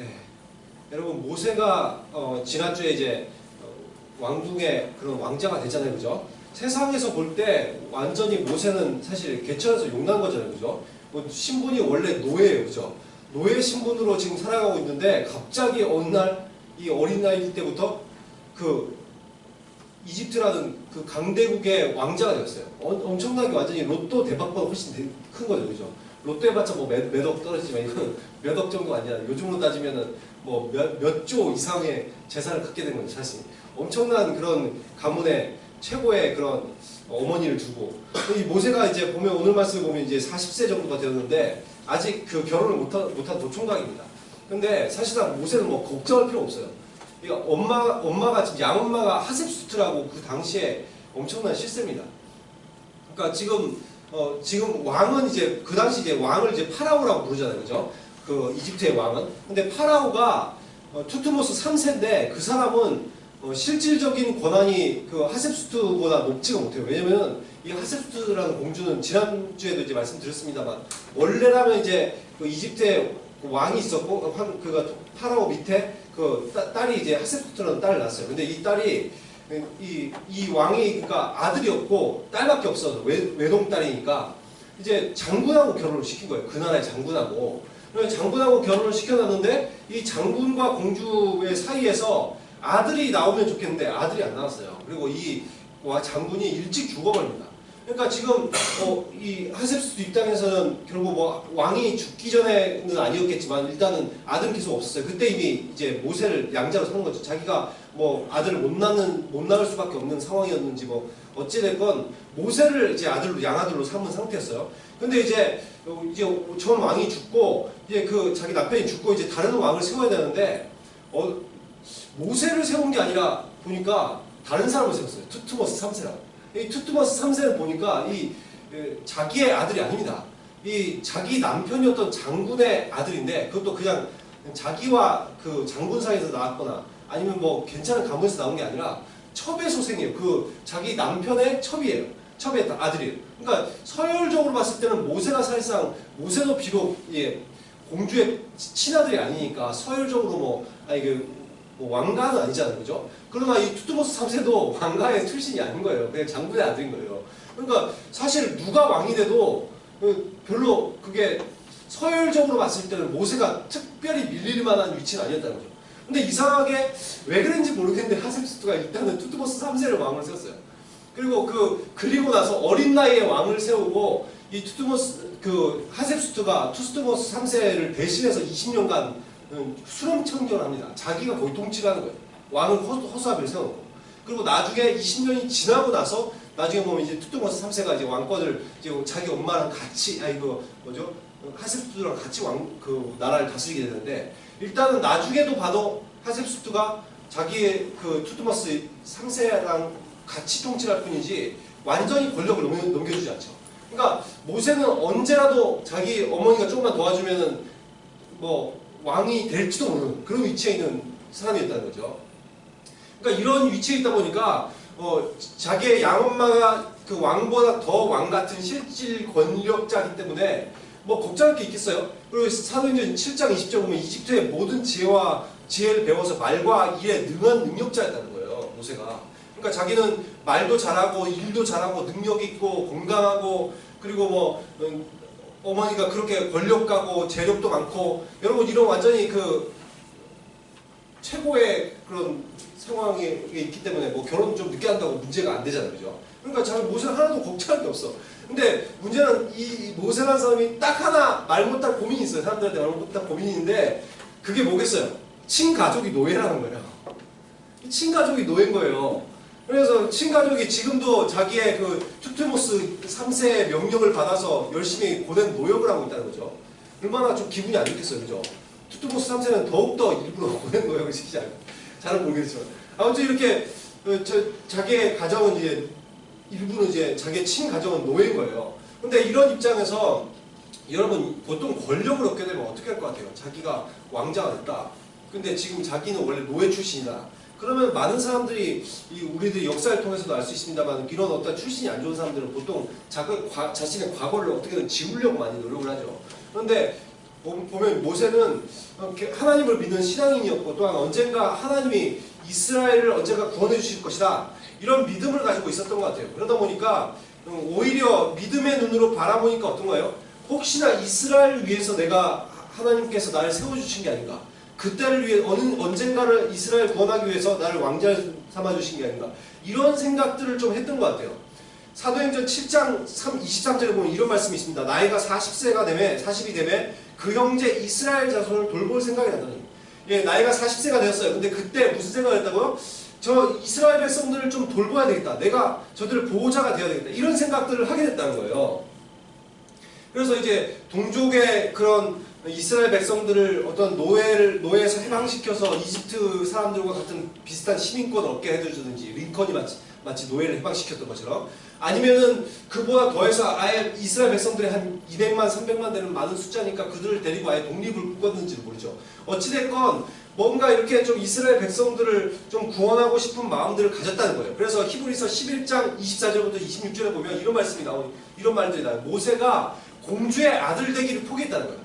네. 여러분 모세가 지난주에 이제 왕궁의 그런 왕자가 됐잖아요, 그죠? 세상에서 볼 때 완전히 모세는 사실 개천에서 용난 거잖아요, 그죠? 뭐 신분이 원래 노예예요, 그죠? 노예 신분으로 지금 살아가고 있는데 갑자기 어느 날 이 어린 나이 때부터 그 이집트라는 그 강대국의 왕자가 되었어요. 엄청나게 완전히 로또 대박보다 훨씬 큰 거죠, 그죠? 로또 해봤자 뭐 몇 억 떨어지지만 이건 몇 억 정도 아니야. 요즘으로 따지면은 뭐 몇 조 이상의 재산을 갖게 된 거죠, 사실. 엄청난 그런 가문의 최고의 그런 어머니를 두고 이 모세가 이제 보면 오늘 말씀을 보면 이제 40세 정도가 되었는데 아직 그 결혼을 못한 노총각입니다. 근데 사실상 모세는 뭐 걱정할 필요 없어요. 그러니까 엄마가 지금 양엄마가 하셉수트라고 그 당시에 엄청난 실세입니다. 그러니까 지금 왕은 이제 그 당시 이제 왕을 이제 파라오라고 부르잖아요, 그죠? 그 이집트의 왕은. 근데 파라오가 투트모스 3세인데 그 사람은 실질적인 권한이 그 하셉수트보다 높지가 못해요. 왜냐면은 이 하셉수트라는 공주는 지난주에도 이제 말씀드렸습니다만 원래라면 이제 그 이집트에 그 왕이 있었고 그 파라오 밑에 그 딸이 이제 하셉수트라는 딸을 낳았어요. 근데 이 딸이 이 왕이 그러니까 아들이 없고 딸밖에 없어서 외동딸이니까 이제 장군하고 결혼을 시킨 거예요. 그 나라의 장군하고. 그래서 장군하고 결혼을 시켜놨는데 이 장군과 공주의 사이에서 아들이 나오면 좋겠는데 아들이 안 나왔어요. 그리고 이 장군이 일찍 죽어버립니다. 그러니까 지금 이 하셉수트 입장에서는 결국 뭐 왕이 죽기 전에는 아니었겠지만 일단은 아들은 계속 없었어요. 그때 이미 이제 모세를 양자로 삼은 거죠. 자기가 뭐 아들을 못 낳을 수밖에 없는 상황이었는지 뭐 어찌됐건 모세를 이제 양아들로 삼은 상태였어요. 근데 이제 전 왕이 죽고 이제 그 자기 남편이 죽고 이제 다른 왕을 세워야 되는데 모세를 세운 게 아니라 보니까 다른 사람을 세웠어요. 투트모스 3세라고. 이 투트모스 3세는 보니까 자기의 아들이 아닙니다. 이 자기 남편이었던 장군의 아들인데 그것도 그냥 자기와 그 장군 사이에서 나왔거나 아니면 뭐 괜찮은 가문에서 나온 게 아니라 첩의 소생이에요. 그 자기 남편의 첩이에요. 첩의 아들이에요. 그러니까 서열적으로 봤을 때는 모세가 사실상 모세도 비록 공주의 친아들이 아니니까 서열적으로 뭐 왕가는 아니잖아요, 그죠? 그러나 이 투트모스 3세도 왕가의 출신이 아닌 거예요. 그냥 장군의 아들인 거예요. 그러니까 사실 누가 왕이 돼도 별로 그게 서열적으로 봤을 때는 모세가 특별히 밀릴 만한 위치는 아니었다는 거죠. 근데 이상하게 왜 그런지 모르겠는데 하셉수트가 일단은 투트모스 3세를 왕을 세웠어요. 그리고 나서 어린 나이에 왕을 세우고 이 하셉수트가 투트모스 3세를 대신해서 20년간 수렴청정을 합니다. 자기가 거의 통치를 하는 거예요. 왕은 허수아비를 세워놓고. 그리고 나중에 20년이 지나고 나서 나중에 보면 이제 투트모스 3세가 이제 왕권을 이제 자기 엄마랑 같이 하셉수트랑 같이 그 나라를 다스리게 되는데 일단은 나중에도 봐도 하셉수트가 자기의 그 투트모스 3세랑 같이 통치를 할 뿐이지 완전히 권력을 넘겨주지 않죠. 그러니까 모세는 언제라도 자기 어머니가 조금만 도와주면은 뭐 왕이 될지도 모르는 그런 위치에 있는 사람이었다는 거죠. 그러니까 이런 위치에 있다 보니까 자기의 양엄마가 그 왕보다 더 왕 같은 실질 권력자이기 때문에 뭐 걱정할 게 있겠어요. 그리고 사도행전 7장 20절 보면 이집트의 모든 지혜를 배워서 말과 일에 능한 능력자였다는 거예요, 모세가. 그러니까 자기는 말도 잘하고 일도 잘하고 능력 있고 건강하고 그리고 뭐 어머니가 그렇게 권력가고 재력도 많고 여러분 이런 완전히 그 최고의 그런 상황에 있기 때문에 뭐 결혼 좀 늦게 한다고 문제가 안 되잖아요, 그죠? 그러니까 자기 모세는 하나도 걱정할 게 없어. 근데 문제는 이 모세라는 사람이 딱 하나 말 못할 고민이 있어요. 사람들한테 말 못할 고민이 있는데 그게 뭐겠어요? 친가족이 노예라는 거예요. 친가족이 노예인 거예요. 그래서 친가족이 지금도 자기의 그 투트모스 3세의 명령을 받아서 열심히 고된 노역을 하고 있다는 거죠. 얼마나 좀 기분이 안 좋겠어요, 그죠? 투트모스 3세는 더욱더 일부러 고된 노역을 시키지 않아요. 잘은 모르겠지만. 아무튼 이렇게 자기의 가정은 이제 일부는 이제 자기의 친가정은 노예인 거예요. 근데 이런 입장에서 여러분 보통 권력을 얻게 되면 어떻게 할 것 같아요? 자기가 왕자가 됐다. 근데 지금 자기는 원래 노예 출신이다. 그러면 많은 사람들이 우리들이 역사를 통해서도 알 수 있습니다만 이런 어떤 출신이 안 좋은 사람들은 보통 자신의 과거를 어떻게든 지우려고 많이 노력을 하죠. 그런데 보면 모세는 하나님을 믿는 신앙인이었고 또한 언젠가 하나님이 이스라엘을 언젠가 구원해 주실 것이다 이런 믿음을 가지고 있었던 것 같아요. 그러다 보니까 오히려 믿음의 눈으로 바라보니까 어떤가요? 혹시나 이스라엘을 위해서 내가 하나님께서 나를 세워주신 게 아닌가, 그때를 위해 언젠가를 이스라엘 구원하기 위해서 나를 왕자 삼아주신 게 아닌가, 이런 생각들을 좀 했던 것 같아요. 사도행전 7장 23절에 보면 이런 말씀이 있습니다. 나이가 40이 되매 그 형제 이스라엘 자손을 돌볼 생각이 나더니, 예, 나이가 40세가 되었어요. 근데 그때 무슨 생각을 했다고요? 저 이스라엘 백성들을 좀 돌봐야 되겠다, 내가 저들을 보호자가 되어야 되겠다, 이런 생각들을 하게 됐다는 거예요. 그래서 이제 동족의 그런 이스라엘 백성들을 어떤 노예에서 해방시켜서 이집트 사람들과 같은 비슷한 시민권을 얻게 해주든지, 링컨이 마치 노예를 해방시켰던 것처럼, 아니면은 그보다 더해서 아예 이스라엘 백성들이 한 200만, 300만 되는 많은 숫자니까 그들을 데리고 아예 독립을 꾸었는지를 모르죠. 어찌됐건 뭔가 이렇게 좀 이스라엘 백성들을 좀 구원하고 싶은 마음들을 가졌다는 거예요. 그래서 히브리서 11장 24절부터 26절에 보면 이런 말씀이 이런 말들이 나와요. 모세가 공주의 아들 되기를 포기했다는 거예요.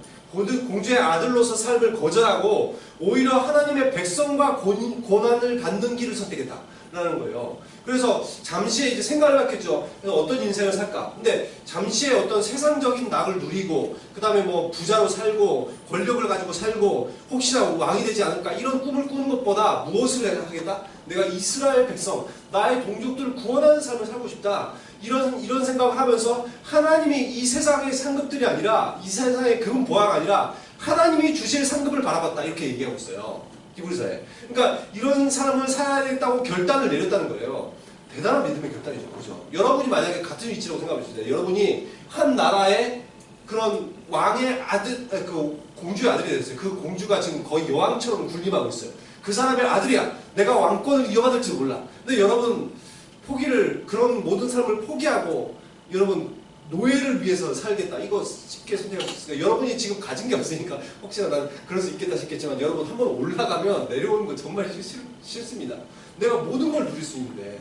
공주의 아들로서 삶을 거절하고 오히려 하나님의 백성과 고난을 갖는 길을 선택했다라는 거예요. 그래서 잠시에 이제 생각을 했겠죠. 어떤 인생을 살까? 근데 잠시에 어떤 세상적인 낙을 누리고, 그 다음에 뭐 부자로 살고, 권력을 가지고 살고, 혹시나 왕이 되지 않을까? 이런 꿈을 꾸는 것보다 무엇을 하겠다? 내가 이스라엘 백성, 나의 동족들을 구원하는 삶을 살고 싶다. 이런 생각을 하면서 하나님이 이 세상의 상급들이 아니라, 이 세상의 금은 보화가 아니라 하나님이 주실 상급을 바라봤다, 이렇게 얘기하고 있어요. 히브리서에. 그러니까 이런 삶을 살아야겠다고 결단을 내렸다는 거예요. 대단한 믿음의 결단이죠. 그렇죠? 여러분이 만약에 같은 위치라고 생각해 주세요. 여러분이 한 나라의 그런 왕의 아들, 그 공주의 아들이 됐어요. 그 공주가 지금 거의 여왕처럼 군림하고 있어요. 그 사람의 아들이야. 내가 왕권을 이어받을지 몰라. 근데 여러분 그런 모든 삶을 포기하고 여러분 노예를 위해서 살겠다, 이거 쉽게 선택할 수 있으니까, 여러분이 지금 가진 게 없으니까 혹시나 난 그럴 수 있겠다 싶겠지만, 여러분 한번 올라가면 내려오는 거 정말 싫습니다. 내가 모든 걸 누릴 수 있는데.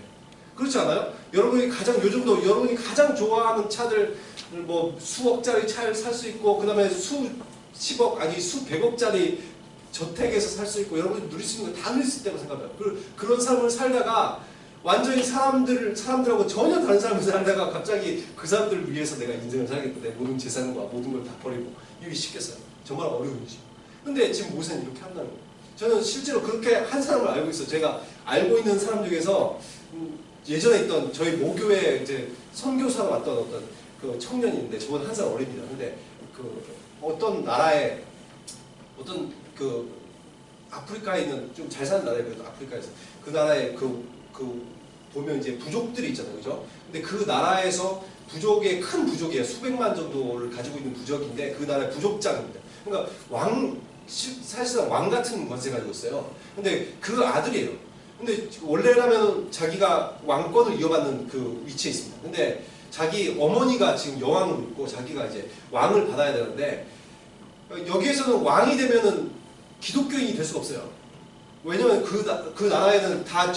그렇지 않아요? 요즘도 여러분이 가장 좋아하는 차들, 뭐 수억짜리 차를 살 수 있고, 그 다음에 수십억 아니 수백억짜리 저택에서 살 수 있고, 여러분이 누릴 수 있는 거 다 누릴 수 있다고 생각해요. 그런 삶을 살다가 완전히 사람들하고 전혀 다른 삶을 살다가 갑자기 그 사람들을 위해서 내가 인생을 살겠다, 내 모든 재산과 모든 걸 다 버리고, 이게 쉽겠어요? 정말 어려운 일이죠. 근데 지금 모세는 이렇게 한다는 거예요. 저는 실제로 그렇게 한 사람을 알고 있어요. 제가 알고 있는 사람 중에서 예전에 있던 저희 모교에 이제 선교사로 왔던 어떤 그 청년인데, 저보다 한 살 어립니다. 근데 그 어떤 나라에 어떤 그 아프리카에 있는 좀 잘 사는 나라에, 그래도 아프리카에서 그 나라에 보면 이제 부족들이 있잖아요, 그죠? 근데 그 나라에서 큰 부족이에요. 수백만 정도를 가지고 있는 부족인데, 그 나라의 부족장입니다. 그러니까 사실상 왕 같은 권세 가지고 있어요. 근데 그 아들이에요. 근데 원래라면 자기가 왕권을 이어받는 그 위치에 있습니다. 근데 자기 어머니가 지금 여왕으로 있고 자기가 이제 왕을 받아야 되는데, 여기에서는 왕이 되면은 기독교인이 될 수가 없어요. 왜냐면 그 나라에는 다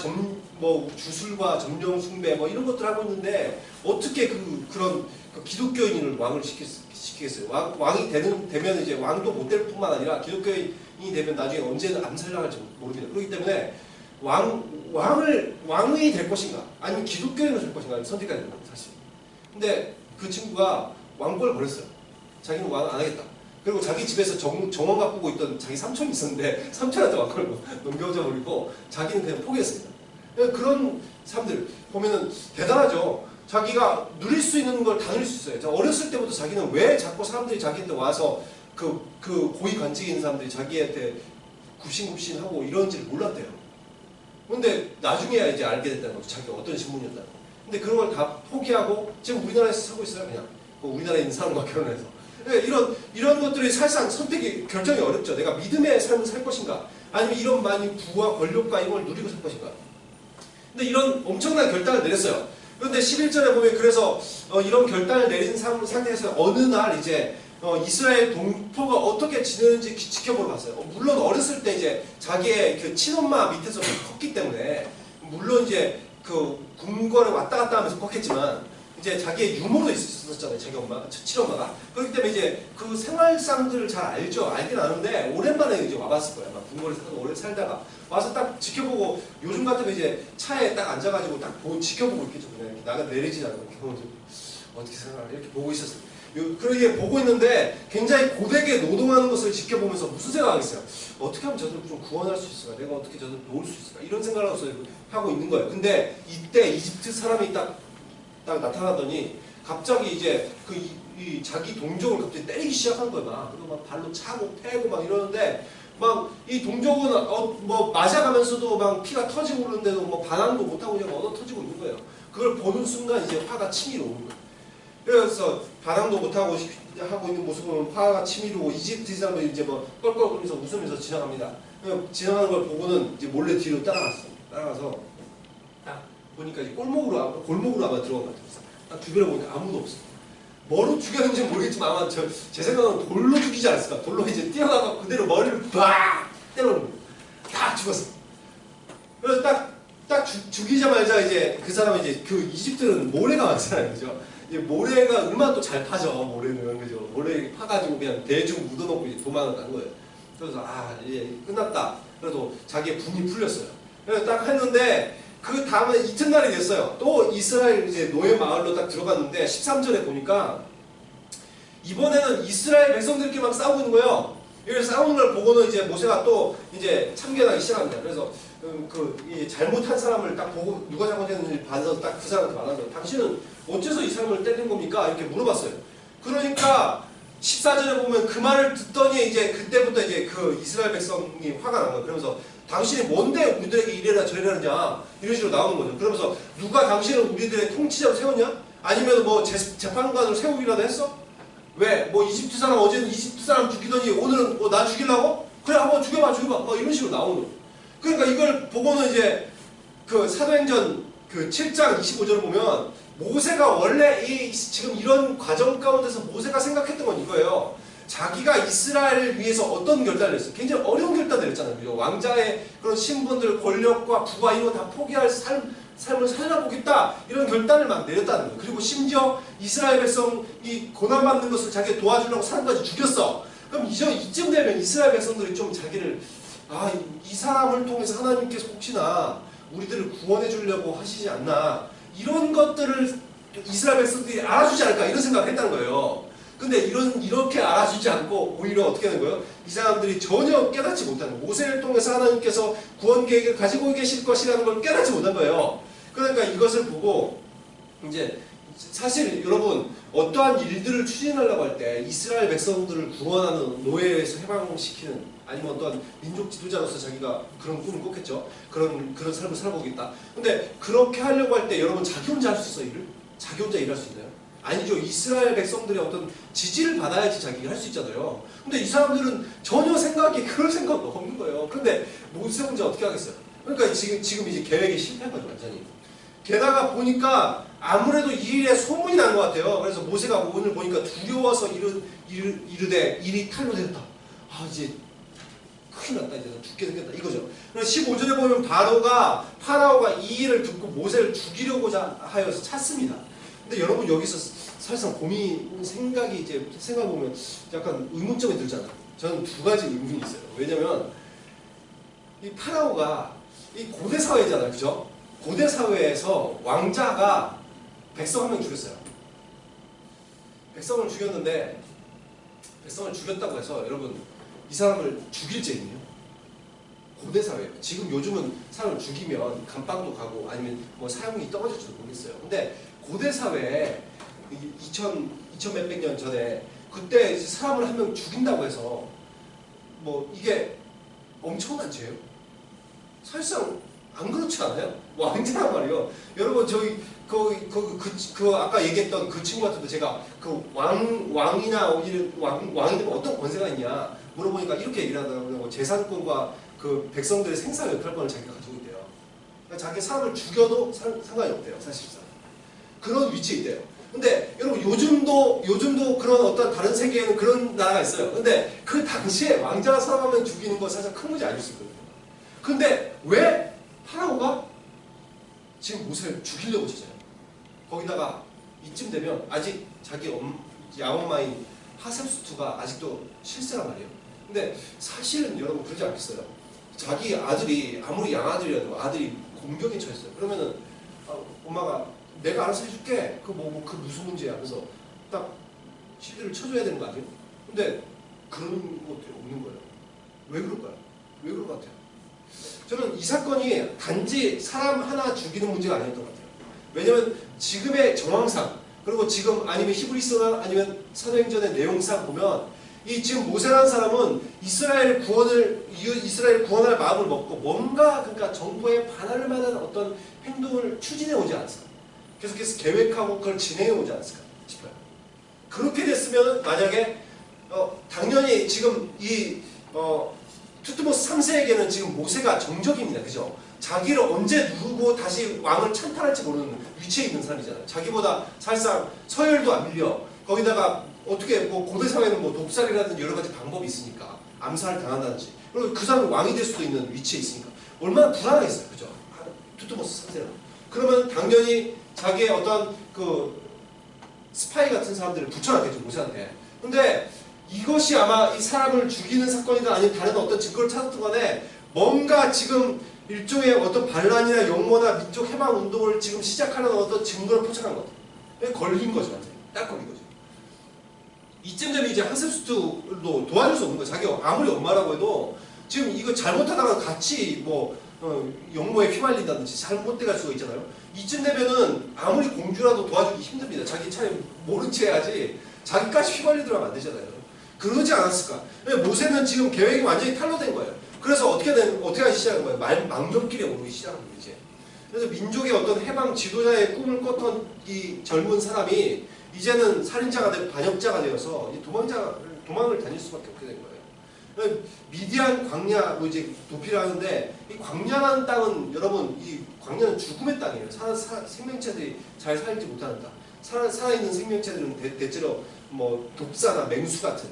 주술과 점령 숭배 뭐 이런 것들 하고 있는데, 어떻게 그런 기독교인을 왕을 시키겠어요? 왕이 되면 이제 왕도 못 될 뿐만 아니라 기독교인이 되면 나중에 언제는 암살당할지 모릅니다. 그렇기 때문에 왕이 될 것인가, 아니면 기독교인을 될 것인가 선택해야 됩니다, 사실. 근데 그 친구가 왕권을 버렸어요. 자기는 왕 안 하겠다. 그리고 자기 집에서 정원 가꾸고 있던 자기 삼촌이 있었는데, 삼촌한테 왕권을 넘겨줘 버리고 자기는 그냥 포기했습니다. 그런 사람들 보면은 대단하죠. 자기가 누릴 수 있는 걸 다 누릴 수 있어요. 어렸을 때부터 자기는 왜 자꾸 사람들이 자기한테 와서 그 고위 관직에 있는 사람들이 자기한테 굽신굽신하고 이런지를 몰랐대요. 근데 나중에야 이제 알게 됐다는 거죠. 자기가 어떤 신분이었다는 거. 근데 그런 걸 다 포기하고 지금 우리나라에서 살고 있어요. 그냥 우리나라에 있는 사람과 결혼해서. 이런 것들이 사실상 결정이 어렵죠. 내가 믿음의 삶을 살 것인가, 아니면 이런 많이 부와 권력과 이걸 누리고 살 것인가. 근데 이런 엄청난 결단을 내렸어요. 그런데 11절에 보면, 그래서 이런 결단을 내린 상태에서 어느 날 이제 이스라엘 동포가 어떻게 지내는지 지켜보러 갔어요. 물론 어렸을 때 이제 자기의 그 친엄마 밑에서 컸기 때문에, 물론 이제 그 궁궐에 왔다 갔다 하면서 컸겠지만, 이제 자기의 유머도 있었잖아요. 자기 엄마, 친엄마가. 그렇기 때문에 이제 그 생활상들을 잘 알죠. 알긴 아는데 오랜만에 이제 와봤을 거예요. 막 궁궐에 오래 살다가 와서 딱 지켜보고 요즘 같으면 이제 차에 딱 앉아가지고 딱 지켜보고 있겠죠. 그냥 이렇게 나가 내리지 않고 이렇게 보면서 어떻게 생각하나 이렇게 보고 있었어요. 그러게 보고 있는데 굉장히 고되게 노동하는 것을 지켜보면서 무슨 생각하겠어요? 어떻게 하면 저들 좀 구원할 수 있을까? 내가 어떻게 저들 도울 수 있을까? 이런 생각을 하고 있는 거예요. 근데 이때 이집트 사람이 딱 나타나더니 갑자기 이제 이 자기 동족을 갑자기 때리기 시작한 거야. 막. 그리고 막 발로 차고 패고 막 이러는데 막 이 동족은 뭐 맞아가면서도 막 피가 터지고 그러는데도 뭐 반항도 못하고 그냥 얻어 터지고 있는 거예요. 그걸 보는 순간 이제 화가 치밀어 오는 거예요. 그래서 반항도 못하고 하고 있는 모습을 보면 화가 치밀고 이집트 사람들이 이제 뭐 껄껄거리면서 웃으면서 지나갑니다. 지나가는 걸 보고는 이제 몰래 뒤로 따라가서 딱 보니까 이제 골목으로 아마 들어간 것 같아요. 딱 주변에 보니까 아무도 없어. 뭐로 죽였는지 모르겠지만 아마 제 생각은 돌로 죽이지 않았을까. 돌로 이제 뛰어나가 그대로 머리를 빡 때려놓은 거예요. 딱 죽었어. 그래서 딱 죽이자마자 이제 그 사람은 이제 그 이집트는 모래가 많잖아요, 그죠? 이 모래가 얼마나 또 잘 파죠, 모래는, 그죠? 모래 파가지고 그냥 대충 묻어놓고 이제 도망을 간 거예요. 그래서 이제 끝났다. 그래도 자기의 분이 풀렸어요. 그래서 딱 했는데 그 다음에 이튿날이 됐어요. 또 이스라엘 이제 노예 마을로 딱 들어갔는데 13절에 보니까 이번에는 이스라엘 백성들끼리 막 싸우고 있는 거예요. 그래서 싸우는 걸 보고는 이제 모세가 또 이제 참견하기 시작합니다. 그래서 이 잘못한 사람을 딱 보고 누가 잘못했는지 봐서 딱 그 사람한테 말하는 당신은 어째서 이 사람을 때린 겁니까? 이렇게 물어봤어요. 그러니까 14절에 보면 그 말을 듣더니 이제 그때부터 이제 그 이스라엘 백성이 화가 난 거예요. 그러면서 당신이 뭔데 우리들에게 이래라 저래라 하느냐 이런 식으로 나오는 거죠. 그러면서 누가 당신을 우리들의 통치자로 세웠냐? 아니면 뭐 재판관으로 세우기라도 했어? 왜? 뭐 이집트 사람 어제는 이집트 사람 죽이더니 오늘은 나 죽이려고? 그래 한번 죽여봐 막 이런 식으로 나오는 거예요. 그러니까 이걸 보고는 이제 그 사도행전 그 7장 25절을 보면 모세가 원래 지금 이런 과정 가운데서 모세가 생각했던 건 이거예요. 자기가 이스라엘을 위해서 어떤 결단을 했어요? 굉장히 어려운 결단을 했잖아요. 그죠? 왕자의 그런 신분들, 권력과 부와 이런 거 다 포기할 삶을 살아보겠다 이런 결단을 막 내렸다는 거예요. 그리고 심지어 이스라엘 백성이 고난받는 것을 자기가 도와주려고 사람까지 죽였어. 그럼 이쯤 되면 이스라엘 백성들이 좀 자기를 이 사람을 통해서 하나님께서 혹시나 우리들을 구원해 주려고 하시지 않나 이런 것들을 이스라엘 백성들이 알아주지 않을까 이런 생각을 했다는 거예요. 근데 이렇게 알아주지 않고 오히려 어떻게 하는 거예요? 이 사람들이 전혀 깨닫지 못하는 거예요. 모세를 통해서 하나님께서 구원 계획을 가지고 계실 것이라는 걸 깨닫지 못한 거예요. 그러니까 이것을 보고 이제 사실 여러분 어떠한 일들을 추진하려고 할 때 이스라엘 백성들을 구원하는 노예에서 해방시키는 아니면 어떠한 민족 지도자로서 자기가 그런 꿈을 꿨겠죠. 그런 삶을 살아보겠다. 근데 그렇게 하려고 할 때 여러분 자기 혼자 할 수 있어 일을? 자기 혼자 일할 수 있나요? 아니죠. 이스라엘 백성들의 어떤 지지를 받아야지 자기가 할 수 있잖아요. 근데 이 사람들은 전혀 그런 생각도 없는 거예요. 근데 모세 혼자 어떻게 하겠어요? 그러니까 지금 이제 계획이 실패한 거죠, 완전히. 게다가 보니까 아무래도 이 일에 소문이 난 것 같아요. 그래서 모세가 오늘 보니까 두려워서 이르되 일이 탄로되었다. 이제 큰일 났다. 이제 죽게 생겼다. 이거죠. 그래서 15절에 보면 파라오가 이 일을 듣고 모세를 죽이려고자 하여서 찾습니다. 근데 여러분 여기서 사실상 생각해 보면 약간 의문점이 들잖아요. 저는 두 가지 의문이 있어요. 왜냐면 이 파라오가 이 고대 사회잖아요, 그죠? 고대 사회에서 왕자가 백성 한 명 죽였어요. 백성을 죽였다고 해서 여러분 이 사람을 죽일 죄인이에요. 고대 사회예요. 지금 요즘은 사람을 죽이면 감방도 가고 아니면 뭐 사형이 떨어질지도 모르겠어요. 근데 고대 사회에 2000 몇백 년 전에 그때 사람을 한 명 죽인다고 해서 뭐 이게 엄청난 죄예요. 사실상 안 그렇지 않아요? 왕자란 말이에요. 여러분 아까 얘기했던 그 친구 같은데 제가 그 왕이나 왕이 되면 어떤 권세가 있냐 물어보니까 이렇게 얘기를 하더라고요. 재산권과 그 백성들의 생사 역할권을 자기가 가지고 있대요. 그러니까 자기 사람을 죽여도 상관이 없대요, 사실상. 그런 위치에 있대요. 근데 여러분 요즘도 그런 어떤 다른 세계에는 그런 나라가 있어요. 근데 그 당시에 왕자가 사람 한 명 죽이는 건 사실 큰 문제 아닐 수 있거든요. 근데 왜 파라오가 지금 모세를 죽이려고 찾아요? 거기다가 이쯤 되면 아직 자기 양엄마인 하셉스투가 아직도 실세란 말이에요. 근데 사실은 여러분 그러지 않겠어요? 자기 아들이 아무리 양아들이라도 아들이 공경에 처했어요. 그러면은 엄마가 내가 알아서 해줄게. 그 무슨 문제야? 그래서 딱 시비를 쳐줘야 되는 거 아니에요? 근데 그런 것들이 없는 거예요. 왜 그럴까요? 왜 그럴 것 같아요? 저는 이 사건이 단지 사람 하나 죽이는 문제가 아니었던 것 같아요. 왜냐면 지금의 정황상 그리고 지금 아니면 히브리서나 아니면 사도행전의 내용상 보면 이 지금 모세라는 사람은 이스라엘 구원할 마음을 먹고 뭔가 그러니까 정부에 반할 만한 어떤 행동을 추진해 오지 않았을까? 계속해서 계획하고 그걸 진행해 오지 않았을까 싶어요. 그렇게 됐으면 만약에 당연히 지금 이 투트모스 3세에게는 지금 모세가 정적입니다. 그죠? 자기를 언제 누르고 다시 왕을 찬탈할지 모르는 위치에 있는 사람이잖아요. 자기보다 사실상 서열도 안 밀려. 거기다가 어떻게 고대 사회는 독살이라든지 여러 가지 방법이 있으니까 암살을 당한다든지 그리고 그 사람이 왕이 될 수도 있는 위치에 있으니까 얼마나 불안하겠어요. 그죠? 투트모스 3세는. 그러면 당연히 자기의 어떤 그 스파이 같은 사람들을 붙여놨겠죠. 모세한테. 근데 이것이 아마 이 사람을 죽이는 사건이든 아니면 다른 어떤 증거를 찾았던 간에 뭔가 지금 일종의 어떤 반란이나 영모나 민족 해방 운동을 지금 시작하는 어떤 증거를 포착한 것 같아요. 걸린 거죠. 완전히. 딱 걸린 거죠. 이쯤 되면 이제 하셉스투도 도와줄 수 없는 거예요. 자기가 아무리 엄마라고 해도 지금 이거 잘못하다가 같이 영모에 휘말린다든지 잘못돼 갈 수가 있잖아요. 이쯤 되면은 아무리 공주라도 도와주기 힘듭니다. 자기 차라리 모른 체 해야지 자기까지 휘말리더라면 안 되잖아요. 그러지 않았을까? 모세는 지금 계획이 완전히 탄로된 거예요. 그래서 어떻게 하기 시작한 거예요? 망정길에 오르기 시작한 거예요, 이제. 그래서 민족의 어떤 해방 지도자의 꿈을 꿨던 이 젊은 사람이 이제는 살인자가 되고 반역자가 되어서 도망을 다닐 수밖에 없게 된 거예요. 미디안 광야, 이제 도피라는데 이 광야라는 땅은 여러분 이 광야는 죽음의 땅이에요. 생명체들이 잘 살지 못하는 땅. 살아있는 생명체들은 대체로 독사나 맹수 같은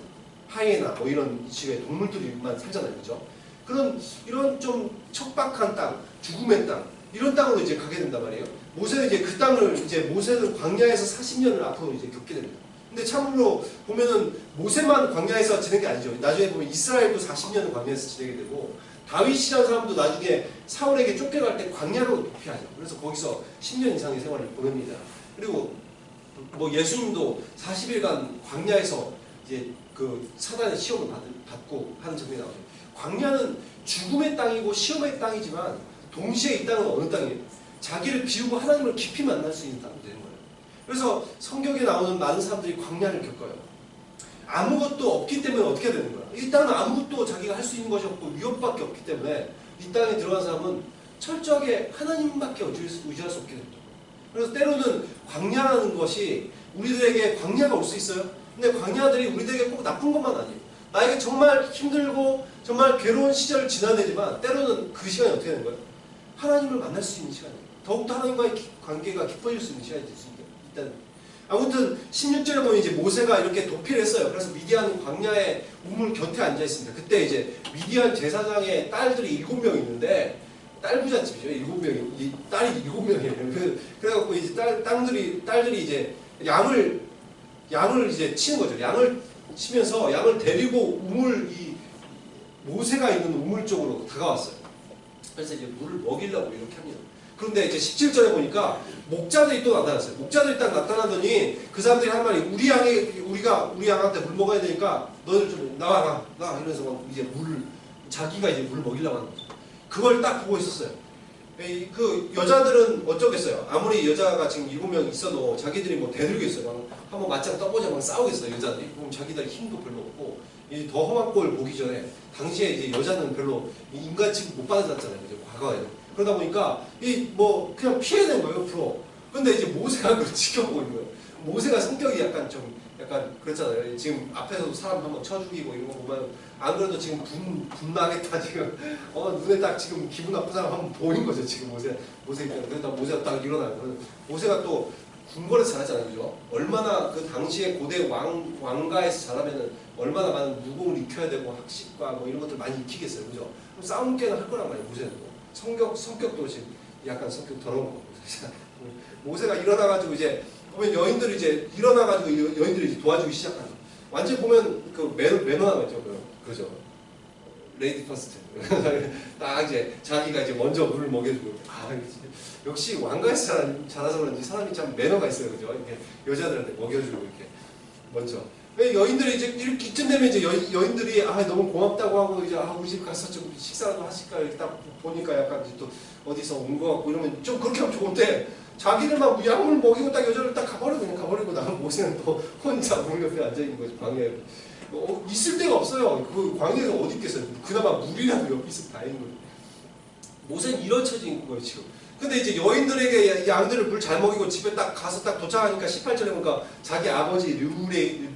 하이에나 이런 식의 동물들이만 살잖아요, 그죠? 이런 좀 척박한 땅, 죽음의 땅 이런 땅으로 이제 가게 된단 말이에요. 모세는 이제 그 땅을 모세는 광야에서 40년을 앞으로 이제 겪게 됩니다. 근데 참으로 보면은 모세만 광야에서 지낸 게 아니죠. 나중에 보면 이스라엘도 40년을 광야에서 지내게 되고 다윗이라는 사람도 나중에 사울에게 쫓겨갈 때 광야로 도피하죠. 그래서 거기서 10년 이상의 생활을 보냅니다. 그리고 예수님도 40일간 광야에서 이제 그 사단의 시험을 받고 하는 장면이 나오죠. 광야는 죽음의 땅이고 시험의 땅이지만 동시에 이 땅은 어느 땅이에요? 자기를 비우고 하나님을 깊이 만날 수 있는 땅이 되는 거예요. 그래서 성경에 나오는 많은 사람들이 광야를 겪어요. 아무것도 없기 때문에 어떻게 되는 거야? 이 땅은 아무것도 자기가 할 수 있는 것이 없고 위협밖에 없기 때문에 이 땅에 들어간 사람은 철저하게 하나님밖에 의지할 수 없게 됩니다. 그래서 때로는 광야라는 것이 우리들에게 광야가 올 수 있어요. 근데 광야들이 우리들에게 꼭 나쁜 것만 아니에요. 나에게 정말 힘들고 정말 괴로운 시절을 지나내지만 때로는 그 시간이 어떻게 되는 거예요? 하나님을 만날 수 있는 시간이에요. 더욱더 하나님과의 관계가 깊어질 수 있는 시간이 될 수 있다는. 아무튼 16절에 보면 이제 모세가 이렇게 도피를 했어요. 그래서 미디안 광야의 우물 곁에 앉아 있습니다. 그때 이제 미디안 제사장의 딸들이 7명 있는데 딸 부잣집이죠. 7명이 딸이 7명이에요. 그래갖고 이제 딸들이 이제 양을 이제 치는 거죠. 양을 치면서 양을 데리고 모세가 있는 우물 쪽으로 다가왔어요. 그래서 이제 물을 먹이려고 이렇게 합니다. 그런데 이제 17절에 보니까 목자들이 또 나타났어요. 목자들이 딱 나타나더니 그 사람들이 한 말이 우리가 우리 양한테 물 먹어야 되니까 너희들 좀 나와 이러면서 막 이제 자기가 이제 물 먹이려고 하는 거죠. 그걸 딱 보고 있었어요. 그 여자들은 어쩌겠어요. 아무리 여자가 지금 7명 있어도 자기들이 대들겠어요. 한번 맞짱 떠보자 막 싸우겠어요. 여자들이. 그럼 자기들 힘도 별로 없고 이제 더 험한 꼴 보기 전에 당시에 이제 여자는 별로 인간 취급 못 받았잖아요. 이제 과거에. 그러다 보니까 그냥 피해야 되는 거예요. 옆으로. 근데 이제 모세가 그걸 지켜보고 있는 거예요. 모세가 성격이 약간 그렇잖아요. 지금 앞에서도 사람 한번 쳐 죽이고 이런 거 보면 안 그래도 지금 분나겠다 지금 눈에 딱 지금 기분 나쁜 사람 한번 보인 거죠. 지금 모세 입장에서. 그러다 모세가 딱 일어나요. 모세가 또 궁궐에서 자랐잖아요. 그죠? 얼마나 그 당시에 고대 왕가에서 자라면은 얼마나 많은 무공을 익혀야 되고 학식과 이런 것들 많이 익히겠어요. 그죠? 그럼 싸움 깨는 할 거란 말이에요. 모세는. 성격도 지금 약간 성격 더러운 거고. 모세가 일어나가지고 이제 보면 여인들이 이제 일어나가지고 여인들이 이제 도와주기 시작하죠. 완전 보면 그 매너가 있죠. 그죠? 레이디 퍼스트. 딱 이제 자기가 이제 먼저 물을 먹여주고. 아, 역시 왕가에서 자라서 그런지 사람이 참 매너가 있어요. 그죠? 이렇게 여자들한테 먹여주고 이렇게 먼저. 왜 여인들이 이제 이쯤 되면 이제 여인들이 아 너무 고맙다고 하고 이제 아 우리 집 가서 좀 식사라도 하실까 이렇게 딱 보니까 약간 또 어디서 온 거 같고 이러면 좀 그렇게 하면 좋은데 자기들만 약물 먹이고 딱 여자를 딱 가버리고 나는 모세는 또 혼자 물 옆에 앉아 있는 거지 광야에. 있을 데가 없어요. 그 광야에서 어디 있겠어요. 그나마 물이라도 옆에 있으면 다행인 거죠. 모세는 이런 처지인 거예요 지금. 근데 이제 여인들에게 양들을 물 잘 먹이고 집에 딱 가서 딱 도착하니까 18절에 보니까 자기 아버지 르우엘이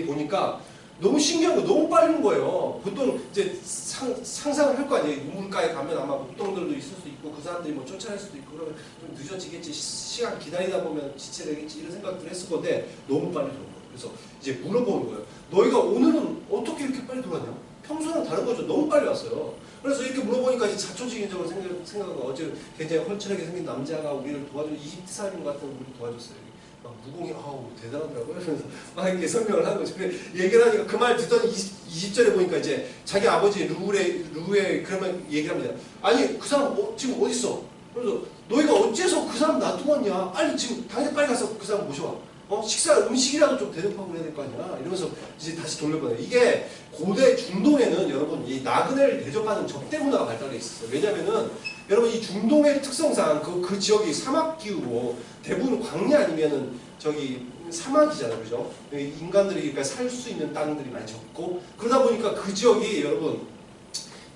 보니까 너무 신기한 거 너무 빠른 거예요. 보통 이제 상상을 할 거 아니에요. 우물가에 가면 아마 목동들도 있을 수 있고 그 사람들이 뭐 쫓아낼 수도 있고 그러면 좀 늦어지겠지, 시간 기다리다 보면 지체되겠지 이런 생각들 했을 건데 너무 빨리 들어온 거예요. 그래서 이제 물어보는 거예요. 너희가 오늘은 어떻게 이렇게 빨리 들어왔냐? 평소랑 다른 거죠. 너무 빨리 왔어요. 그래서 이렇게 물어보니까 이제 자초지경적으로 생각하고 어제 굉장히 헐칠하게 생긴 남자가 우리를 도와줘, 이집트 사람 같은 우리를 도와줬어요. 막 무공이 아우 대단하더라고요. 그래서 막 이렇게 설명을 하는 거죠. 그래 얘기를 하니까 그 말 듣던 20절에 보니까 이제 자기 아버지 루에 그러면 얘기를 합니다. 아니 그 사람 지금 어디 있어? 그래서 너희가 어째서 그 사람 놔두었냐? 빨리 지금 당장 빨리 가서 그 사람 모셔와. 음식이라도 좀 대접하고 해야 될 거 아니야? 이러면서 이제 다시 돌려보내요. 이게 고대 중동에는 여러분 이 나그네를 대접하는 접대 문화가 발달해 있었어요. 왜냐면은 여러분 이 중동의 특성상 그 지역이 사막 기후고 대부분 광야 아니면은 저기 사막이잖아요. 그죠? 인간들이 그러니까 살 수 있는 땅들이 많이 적고 그러다 보니까 그 지역이 여러분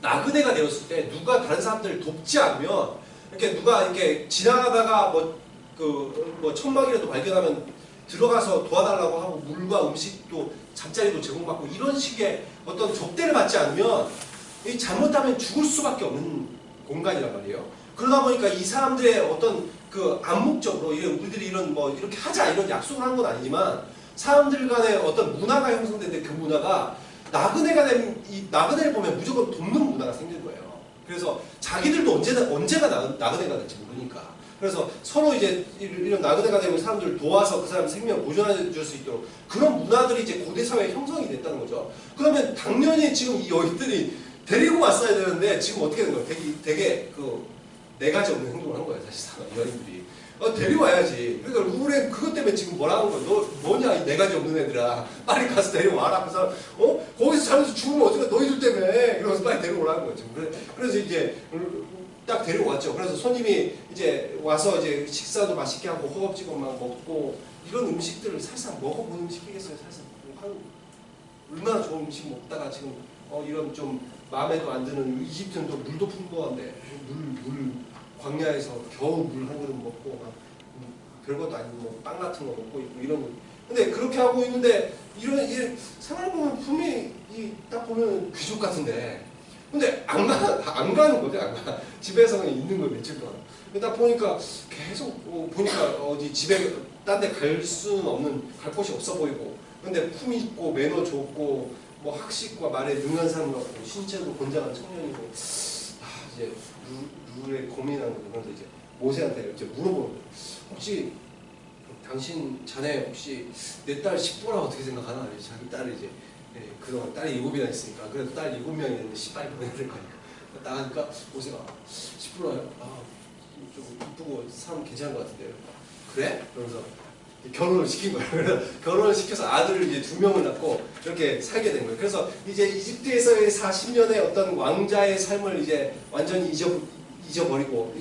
나그네가 되었을 때 누가 다른 사람들을 돕지 않으면 이렇게 누가 이렇게 지나가다가 뭐 천막이라도 발견하면 들어가서 도와달라고 하고 물과 음식도 잠자리도 제공받고 이런 식의 어떤 접대를 받지 않으면 잘못하면 죽을 수밖에 없는 공간이란 말이에요. 그러다 보니까 이 사람들의 어떤 그 암묵적으로 우리들이 이런 뭐 이렇게 하자 이런 약속을 한 건 아니지만 사람들 간의 어떤 문화가 형성되는데 그 문화가 나그네가 되면 이 나그네를 보면 무조건 돕는 문화가 생긴 거예요. 그래서 자기들도 언제가 나그네가 될지 모르니까. 그래서 서로 이제 이런 나그네가 되면 사람들을 도와서 그 사람 생명 보존해 줄 수 있도록 그런 문화들이 이제 고대 사회에 형성이 됐다는 거죠. 그러면 당연히 지금 이 여인들이 데리고 왔어야 되는데 지금 어떻게 된 거예요? 되게 그 네 가지 없는 행동을 한 거예요, 사실상 여인들이. 데리고 와야지. 그러니까 루울은 그것 때문에 지금 뭐라 하는 거야? 너 뭐냐 이 네 가지 없는 애들아. 빨리 가서 데려와라. 그래서 거기서 살면서 죽으면 어쩌나 너희들 때문에. 이러면서 빨리 데려오라는 거죠. 그래서 이제 딱 데려왔죠. 그래서 손님이 이제 와서 이제 식사도 맛있게 하고 허겁지겁 막 먹고 이런 음식들을 사실상 먹어본 음식이겠어요. 사실상 얼마나 좋은 음식 먹다가 지금 이런 좀 마음에도 안 드는 이집트는 또 물도 풍부한데 물 광야에서 겨우 물 한 그릇 먹고 막 별것도 아니고 뭐 빵 같은 거 먹고 있고 이런 거. 근데 그렇게 하고 있는데 이런 생활 보면 분명히 딱 보면 귀족 같은데. 근데 안 가는 거죠. 안 가. 집에서 그냥 있는 거예요. 며칠 동안. 딱 보니까 계속 보니까 어디 집에 딴 데 갈 수는 없는 갈 곳이 없어 보이고. 근데 품 있고 매너 좋고 뭐 학식과 말에 능한 사람 같고 신체도 건장한 청년이고. 이제 루에 고민하는 거죠. 그래서 이제 모세한테 이제 물어보는 거예요. 혹시 당신 자네 혹시 내 딸 식보라 어떻게 생각하나? 자기 딸을 이제 그동안 딸이 7이나 있으니까 그래도 딸 7명이 있는데 18이 보내야 될 거 아니야. 나가니까 모세가 10%요? 좀 이쁘고 사람 괜찮은 것 같은데요. 그래? 그러면서 결혼을 시킨 거예요. 그래서 결혼을 시켜서 아들을 이제 2명을 낳고 이렇게 살게 된 거예요. 그래서 이제 이집트에서의 40년의 어떤 왕자의 삶을 이제 완전히 잊어버리고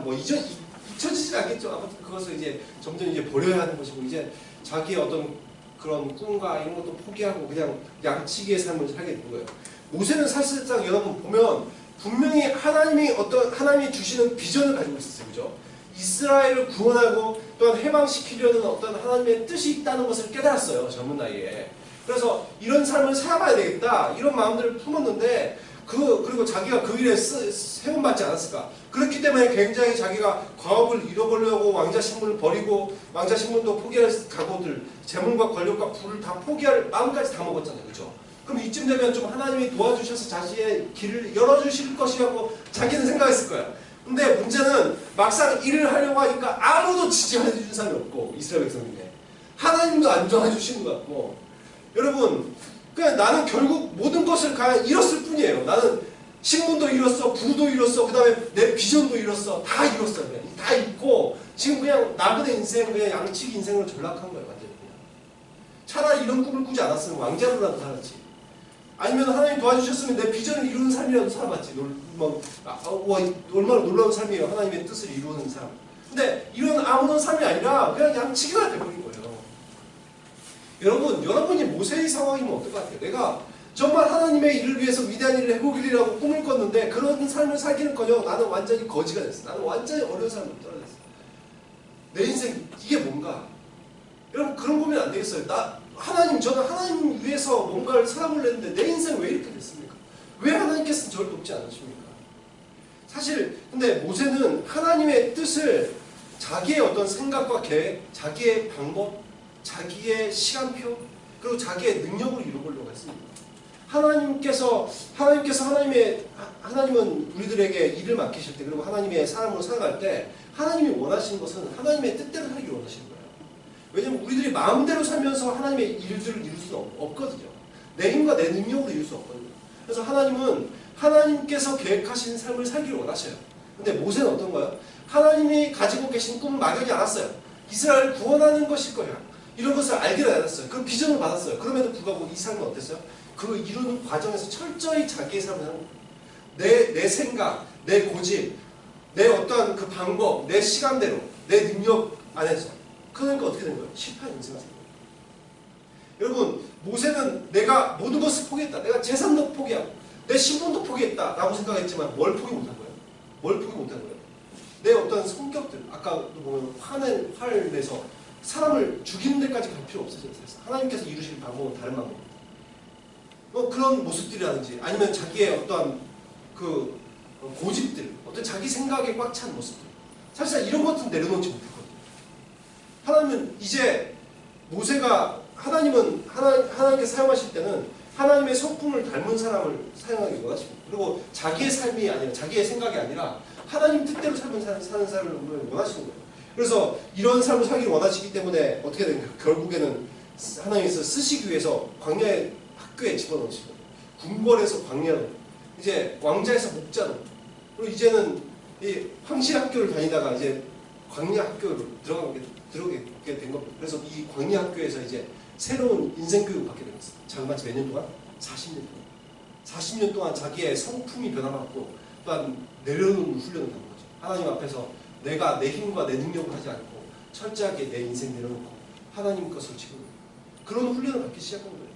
뭐 잊혀지진 않겠죠. 아무튼 그것을 이제 점점 이제 버려야 하는 것이고 이제 자기의 어떤 그런 꿈과 이런 것도 포기하고 그냥 양치기의 삶을 살게 된 거예요. 모세는 사실상 여러분 보면 분명히 하나님이 주시는 비전을 가지고 있었어요. 그죠? 이스라엘을 구원하고 또한 해방시키려는 어떤 하나님의 뜻이 있다는 것을 깨달았어요. 젊은 나이에. 그래서 이런 삶을 살아봐야 되겠다. 이런 마음들을 품었는데 그리고 자기가 그 일에 세움받지 않았을까. 그렇기 때문에 굉장히 자기가 과업을 잃어버리려고 왕자 신분을 버리고 왕자 신분도 포기할 각오들, 재물과 권력과 부를 다 포기할 마음까지 다 먹었잖아요. 그죠? 그럼 이쯤 되면 좀 하나님이 도와주셔서 자신의 길을 열어주실 것이라고 자기는 생각했을 거야. 근데 문제는 막상 일을 하려고 하니까 아무도 지지해 주는 사람이 없고 이스라엘 백성인데 하나님도 안 도와주시는 것 같고 여러분 그냥 나는 결국 모든 것을 그냥 잃었을 뿐이에요. 나는 신분도 잃었어, 부도 잃었어, 그 다음에 내 비전도 잃었어, 다 잃었어. 그냥 다 잃고 지금 그냥 나그네 인생, 그냥 양치기 인생으로 전락한 거예요. 완전히 그냥. 차라리 이런 꿈을 꾸지 않았으면 왕자로라도 살았지. 아니면 하나님 도와주셨으면 내 비전을 이루는 삶이라도 살아봤지. 얼마나 놀라운 삶이에요. 하나님의 뜻을 이루는 삶. 근데 이런 아무런 삶이 아니라 그냥 양치기가 돼버린 거예요. 여러분이 모세의 상황이면 어떨 것 같아요? 내가 정말 하나님의 일을 위해서 위대한 일을 해보기라고 꿈을 꿨는데 그런 삶을 살기는커녕 나는 완전히 거지가 됐어. 나는 완전히 어려운 삶으로 떨어졌어. 내 인생 이게 뭔가? 여러분 그런 고민 안 되겠어요? 저는 하나님 위해서 뭔가를 사람을 냈는데 내 인생 왜 이렇게 됐습니까? 왜 하나님께서는 저를 돕지 않으십니까? 사실 근데 모세는 하나님의 뜻을 자기의 어떤 생각과 계획, 자기의 방법, 자기의 시간표, 그리고 자기의 능력으로 이루어보려고 했습니다. 하나님은 우리들에게 일을 맡기실 때, 그리고 하나님의 사람으로 살아갈 때, 하나님이 원하시는 것은 하나님의 뜻대로 살기 원하시는 거예요. 왜냐면 우리들이 마음대로 살면서 하나님의 일들을 이룰 수는 없거든요. 내 힘과 내 능력으로 이룰 수 없거든요. 그래서 하나님은 하나님께서 계획하신 삶을 살기를 원하셔요. 근데 모세는 어떤가요? 하나님이 가지고 계신 꿈은 막연히 알았어요. 이스라엘을 구원하는 것일 거야. 이런 것을 알기를 알았어요. 그 비전을 받았어요. 그럼에도 불구하고 이 삶은 어땠어요? 그 이루는 과정에서 철저히 자기의 삶을 하는 거예요. 내 생각, 내 고집, 내 어떠한 그 방법, 내 시간대로, 내 능력 안에서. 그러니까 어떻게 된 거예요? 실패한 인생을 산 거예요. 여러분, 모세는 내가 모든 것을 포기했다. 내가 재산도 포기하고 내 신분도 포기했다 라고 생각했지만 뭘 포기 못한 거예요? 뭘 포기 못한 거예요? 내 어떤 성격들, 아까도 보면 화를 내서 사람을 죽이는 데까지 갈 필요 없어졌어요. 하나님께서 이루실 방법은 다른 방법입니다. 그런 모습들이라든지 아니면 자기의 어떠한 그 고집들, 어떤 자기 생각에 꽉 찬 모습들, 사실상 이런 것들은 내려놓지 못했거든요. 하나님은 이제 모세가 하나님께 사용하실 때는 하나님의 성품을 닮은 사람을 사용하기 원하십니다. 그리고 자기의 삶이 아니라 자기의 생각이 아니라 하나님 뜻대로 사는 삶을 원하시는 거예요. 그래서 이런 삶을 살기를 원하시기 때문에 어떻게 된가요? 결국에는 하나님께서 쓰시기 위해서 광야의 학교에 집어넣으시고 궁궐에서 광야로 이제 왕자에서 목자로 그리고 이제는 이 황실 학교를 다니다가 이제 광야 학교로 들어가게 된 겁니다. 그래서 이 광야 학교에서 이제 새로운 인생 교육을 받게 됩니다. 자그마치 몇 년 동안? 40년 동안. 40년 동안 자기의 성품이 변화받고 또한 내려놓는 훈련을 받는 거죠. 하나님 앞에서 내가 내 힘과 내 능력을 하지 않고 철저하게 내 인생 내려놓고 하나님 것을 지고 그런 훈련을 받기 시작한 거예요.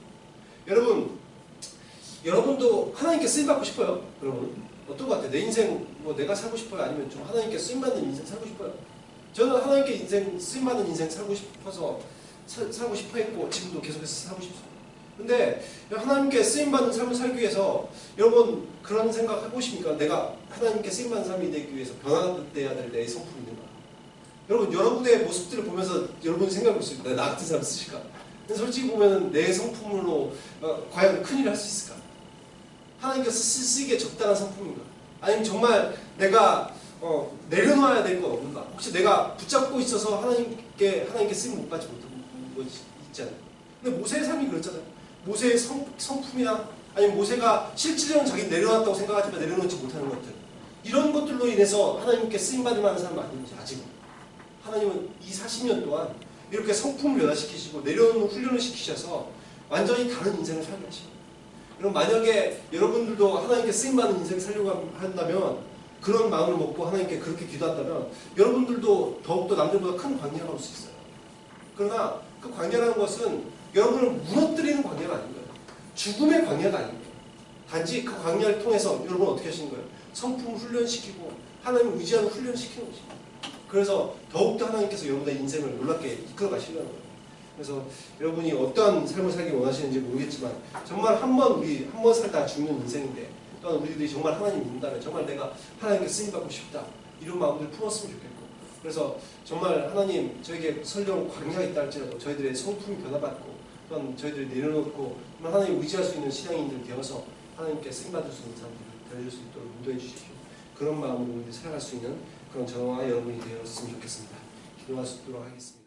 여러분도 하나님께 쓰임받고 싶어요? 여러분 어떤 것 같아요? 내 인생 내가 살고 싶어요? 아니면 좀 하나님께 쓰임받는 인생 살고 싶어요? 저는 하나님께 쓰임받는 인생 살고 싶어서 살고 싶어 했고 지금도 계속해서 살고 싶습니다. 근데 하나님께 쓰임받는 삶을 살기 위해서 여러분 그런 생각 해보십니까? 내가 하나님께 쓰임받는 삶이 되기 위해서 변화돼야 될 내 성품이 있는가? 여러분 여러분의 모습들을 보면서 여러분이 생각해보세요. 나 같은 사람 쓰실까? 근데 솔직히 보면 내 성품으로 과연 큰일을 할 수 있을까? 하나님께서 쓰기에 적당한 성품인가? 아니면 정말 내가 내려놔야 될 건 없는가? 혹시 내가 붙잡고 있어서 하나님께 쓰임 못 받지 못하고 있잖아요. 근데 모세의 삶이 그렇잖아요. 모세의 성품이나 아니면 모세가 실질적으로 자기 내려놨다고 생각하지만 내려놓지 못하는 것들 이런 것들로 인해서 하나님께 쓰임받을 만한 사람 아닌지 아직은 하나님은 이 40년 동안 이렇게 성품을 변화시키시고 내려놓는 훈련을 시키셔서 완전히 다른 인생을 살게 하십니다. 그럼 만약에 여러분들도 하나님께 쓰임받는 인생을 살려고 한다면 그런 마음을 먹고 하나님께 그렇게 기도한다면 여러분들도 더욱더 남들보다 큰 광야가 올 수 있어요. 그러나 그 광야라는 것은 여러분을 무너뜨리는 광야가 아닌 거예요. 죽음의 광야가 아닌 거예요. 단지 그 광야를 통해서 여러분은 어떻게 하시는 거예요? 성품을 훈련시키고 하나님을 의지하는 훈련을 시키는 것입니다. 그래서 더욱더 하나님께서 여러분의 인생을 놀랍게 이끌어 가시려는 거예요. 그래서 여러분이 어떤 삶을 살기 원하시는지 모르겠지만 정말 한 번 살다 죽는 인생인데 또한 우리들이 정말 하나님 믿는다면 정말 내가 하나님께 쓰임받고 싶다 이런 마음들 품었으면 좋겠고 그래서 정말 하나님 저에게 설령 광야가 있다 할지라도 저희들의 성품이 변화받고 또한 저희들이 내려놓고 하나님 의지할 수 있는 신앙인들 되어서 하나님께 쓰임받을 수 있는 사람들을 되어줄 수 있도록 인도해 주십시오. 그런 마음으로 우리 살아갈 수 있는 그런 저와 여러분이 되었으면 좋겠습니다. 기도하도록 하겠습니다.